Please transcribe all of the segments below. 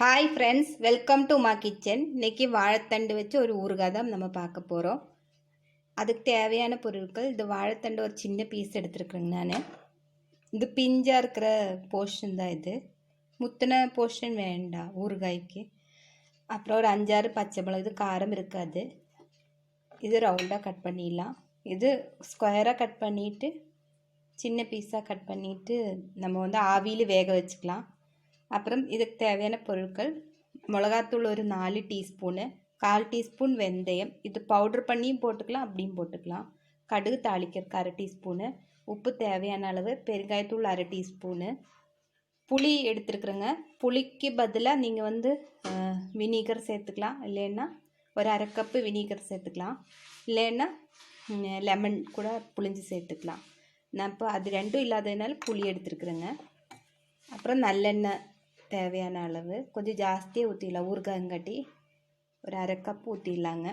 Hi friends, welcome to மா kitchen. இன்றைக்கி வாழைத்தண்டு வச்சு ஒரு ஊறுகாய் தான் நம்ம பார்க்க போகிறோம். அதுக்கு தேவையான பொருட்கள், இது வாழைத்தண்டு ஒரு சின்ன பீஸ் எடுத்துருக்குறேங்க நான். இது பிஞ்சாக இருக்கிற போர்ஷன் தான் இது. முத்தின போர்ஷன் வேண்டாம் ஊறுகாய்க்கு. அப்புறம் ஒரு 5-6 பச்சை மிளகு, இது காரம் இருக்காது. இது ரவுண்டாக கட் பண்ணிடலாம். இது ஸ்கொயராக கட் பண்ணிவிட்டு சின்ன பீஸாக கட் பண்ணிவிட்டு நம்ம வந்து ஆவியில் வேக வச்சுக்கலாம். அப்புறம் இதுக்கு தேவையான பொருட்கள், மிளகாத்தூள் ஒரு 4 டீஸ்பூனு, 1/4 டீஸ்பூன் வெந்தயம், இது பவுட்ரு பண்ணியும் போட்டுக்கலாம், அப்படியும் போட்டுக்கலாம். கடுகு தாளிக்கிறதுக்கு 1/2 டீஸ்பூனு, உப்பு தேவையான அளவு, பெருங்காயத்தூள் 1/2 டீஸ்பூனு, புளி எடுத்துருக்குறேங்க. புளிக்கு பதிலாக நீங்கள் வந்து வினிகர் சேர்த்துக்கலாம், இல்லைன்னா ஒரு 1/2 கப்பு வினிகர் சேர்த்துக்கலாம், இல்லைன்னா லெமன் கூட புளிஞ்சு சேர்த்துக்கலாம். நான் இப்போ அது ரெண்டும் இல்லாததுனால புளி எடுத்துருக்குறேங்க. அப்புறம் நல்லெண்ணெய் தேவையான அளவு, கொஞ்சம் ஜாஸ்தியாக ஊற்றிடலாம். ஊறுகாய்ங்காட்டி ஒரு 1/2 கப் ஊற்றிடலாங்க.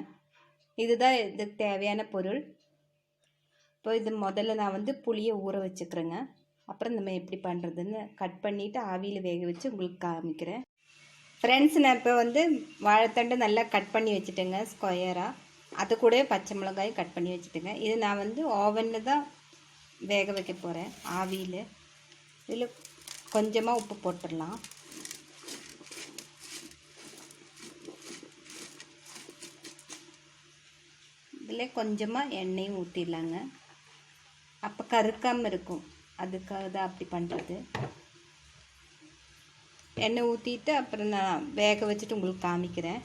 இதுதான் இதுக்கு தேவையான பொருள். இப்போ இது முதல்ல நான் வந்து புளியை ஊற வச்சுக்கிறேங்க. அப்புறம் நம்ம எப்படி பண்ணுறதுன்னு கட் பண்ணிவிட்டு ஆவியில் வேக வச்சு உங்களுக்கு காமிக்கிறேன். ஃப்ரெண்ட்ஸ், நான் இப்போ வந்து வாழைத்தண்டு நல்லா கட் பண்ணி வச்சுட்டேங்க ஸ்கொயராக. அது கூட பச்சை மிளகாயும் கட் பண்ணி வச்சுட்டேங்க. இது நான் வந்து ஓவனில் தான் வேக வைக்க போகிறேன், ஆவியில். இதில் கொஞ்சமாக உப்பு போட்டுடலாம். இதில் கொஞ்சமாக எண்ணெயும் ஊற்றிடலாங்க. அப்போ கருக்காமல் இருக்கும், அதுக்காக தான் அப்படி பண்ணுறது. எண்ணெய் ஊற்றிட்டு அப்புறம் நான் வேக வச்சுட்டு உங்களுக்கு காமிக்கிறேன்.